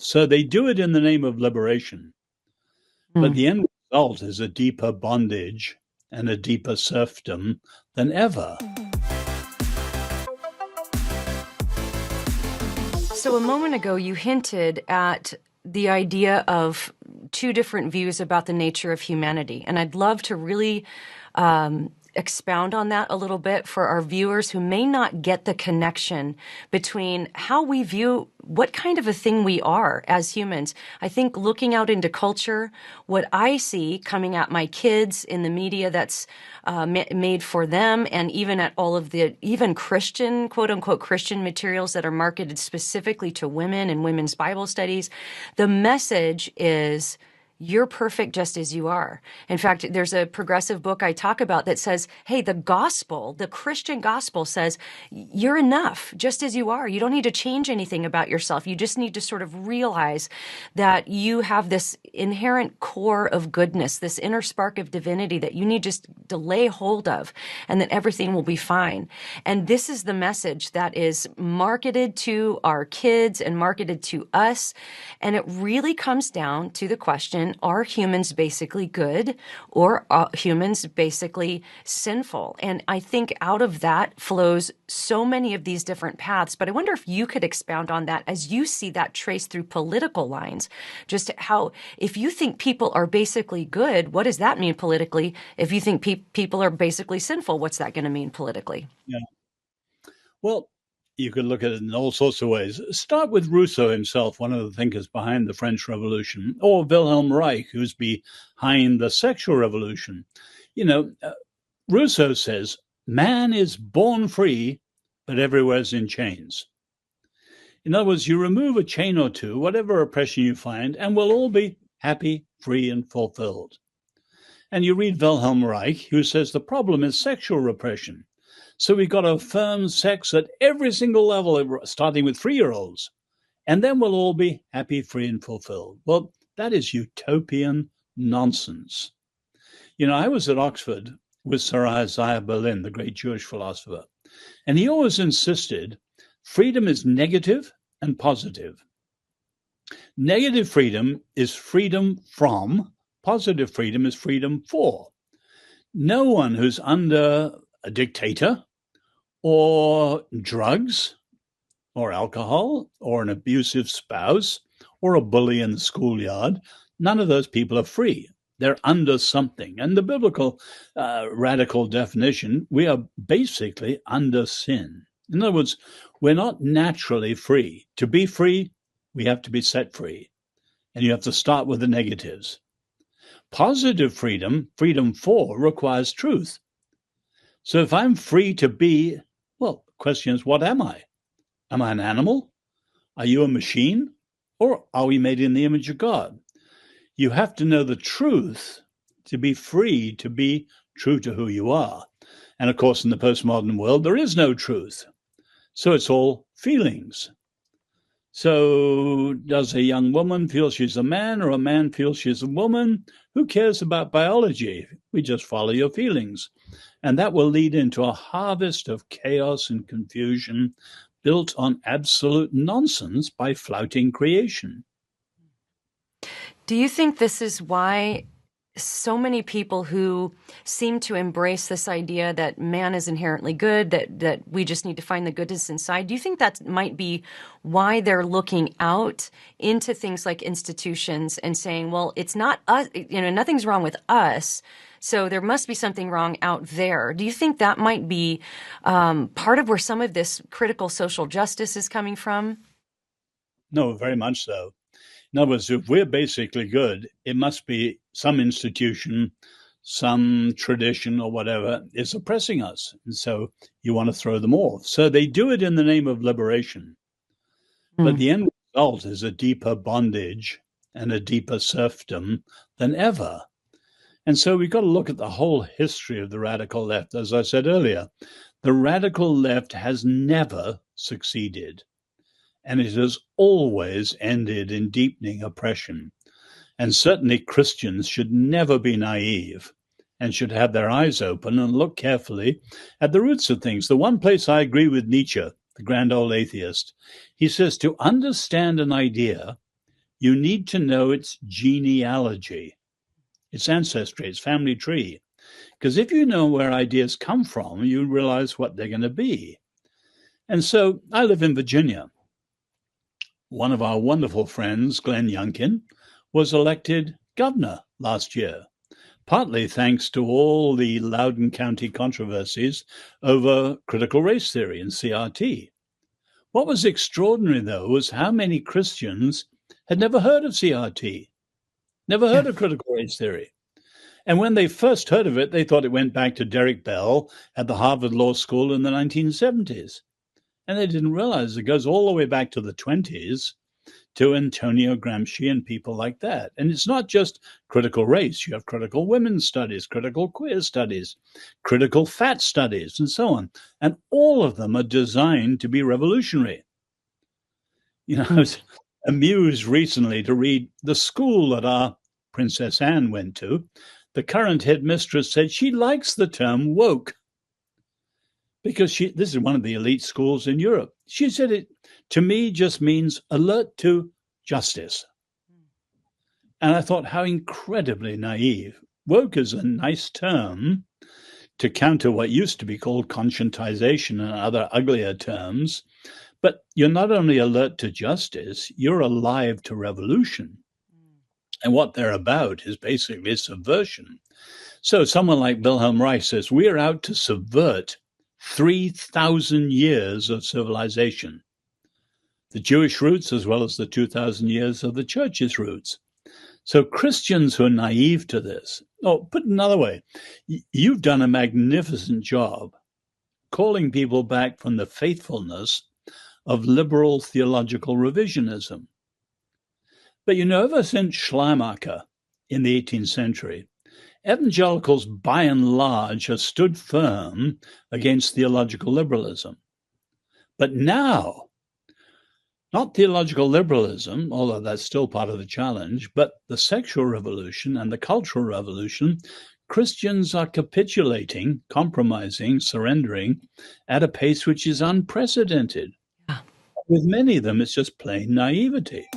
So they do it in the name of liberation. But the end result is a deeper bondage and a deeper serfdom than ever. So a moment ago, you hinted at the idea of two different views about the nature of humanity. And I'd love to really expound on that a little bit for our viewers who may not get the connection between how we view what kind of a thing we are as humans. I think looking out into culture, what I see coming at my kids in the media that's made for them, and even at all of the even Christian, quote unquote, Christian materials that are marketed specifically to women and women's Bible studies, the message is, you're perfect just as you are. In fact, there's a progressive book I talk about that says, hey, the gospel, the Christian gospel says, you're enough just as you are. You don't need to change anything about yourself. You just need to sort of realize that you have this inherent core of goodness, this inner spark of divinity that you need just to lay hold of, and that everything will be fine. And this is the message that is marketed to our kids and marketed to us. And it really comes down to the question, are humans basically good, or are humans basically sinful? And I think out of that flows so many of these different paths. But I wonder if you could expound on that as you see that traced through political lines. Just how, if you think people are basically good, what does that mean politically? If you think people are basically sinful, what's that going to mean politically? Yeah. Well, you could look at it in all sorts of ways. Start with Rousseau himself, one of the thinkers behind the French Revolution, or Wilhelm Reich, who's behind the sexual revolution. Rousseau says, man is born free, but everywhere's in chains. In other words, you remove a chain or two, whatever oppression you find, and we'll all be happy, free, and fulfilled. And you read Wilhelm Reich, who says the problem is sexual repression. So we've got to affirm sex at every single level, starting with 3-year-olds. And then we'll all be happy, free, and fulfilled. Well, that is utopian nonsense. I was at Oxford with Sir Isaiah Berlin, the great Jewish philosopher. And he always insisted freedom is negative and positive. Negative freedom is freedom from, positive freedom is freedom for. No one who's under a dictator, or drugs, or alcohol, or an abusive spouse, or a bully in the schoolyard, none of those people are free. They're under something. And the biblical radical definition, we are basically under sin. In other words, we're not naturally free. To be free, we have to be set free. And you have to start with the negatives. Positive freedom, freedom for, requires truth. So if I'm free to be, well, the question is, what am I? Am I an animal? Are you a machine? Or are we made in the image of God? You have to know the truth to be free, to be true to who you are. And of course, in the postmodern world, there is no truth. So it's all feelings. So does a young woman feel she's a man, or a man feel she's a woman? Who cares about biology? We just follow your feelings. And that will lead into a harvest of chaos and confusion built on absolute nonsense by flouting creation. Do you think this is why so many people who seem to embrace this idea that man is inherently good, that we just need to find the goodness inside, do you think that might be why they're looking out into things like institutions and saying, well, it's not us, nothing's wrong with us, so there must be something wrong out there? Do you think that might be part of where some of this critical social justice is coming from? No, very much so. In other words, if we're basically good, it must be some institution, some tradition or whatever is oppressing us. And so you want to throw them off. So they do it in the name of liberation. But the end result is a deeper bondage and a deeper serfdom than ever. And so we've got to look at the whole history of the radical left. As I said earlier, the radical left has never succeeded. And it has always ended in deepening oppression. And certainly Christians should never be naive and should have their eyes open and look carefully at the roots of things. The one place I agree with Nietzsche, the grand old atheist, he says to understand an idea, you need to know its genealogy, its ancestry, its family tree. Because if you know where ideas come from, you realize what they're going to be. And so I live in Virginia. One of our wonderful friends, Glenn Youngkin, was elected governor last year, partly thanks to all the Loudoun County controversies over critical race theory and CRT. What was extraordinary, though, was how many Christians had never heard of CRT, never heard of critical race theory. And when they first heard of it, they thought it went back to Derek Bell at the Harvard Law School in the 1970s. And they didn't realize it goes all the way back to the 20s to Antonio Gramsci and people like that. And it's not just critical race. You have critical women's studies, critical queer studies, critical fat studies, and so on. And all of them are designed to be revolutionary. You know, I was amused recently to read the school that our Princess Anne went to. The current headmistress said she likes the term woke because this is one of the elite schools in Europe. She said it, to me, just means alert to justice. And I thought, how incredibly naive. Woke is a nice term to counter what used to be called conscientization and other uglier terms. But you're not only alert to justice, you're alive to revolution. And what they're about is basically subversion. So someone like Wilhelm Reich says, we're out to subvert 3,000 years of civilization, the Jewish roots as well as the 2,000 years of the church's roots. So Christians who are naive to this, put another way, you've done a magnificent job calling people back from the faithfulness of liberal theological revisionism. But ever since Schleiermacher in the 18th century, evangelicals by and large have stood firm against theological liberalism. But now, not theological liberalism, although that's still part of the challenge, but the sexual revolution and the cultural revolution, Christians are capitulating, compromising, surrendering at a pace which is unprecedented. With many of them, it's just plain naivety.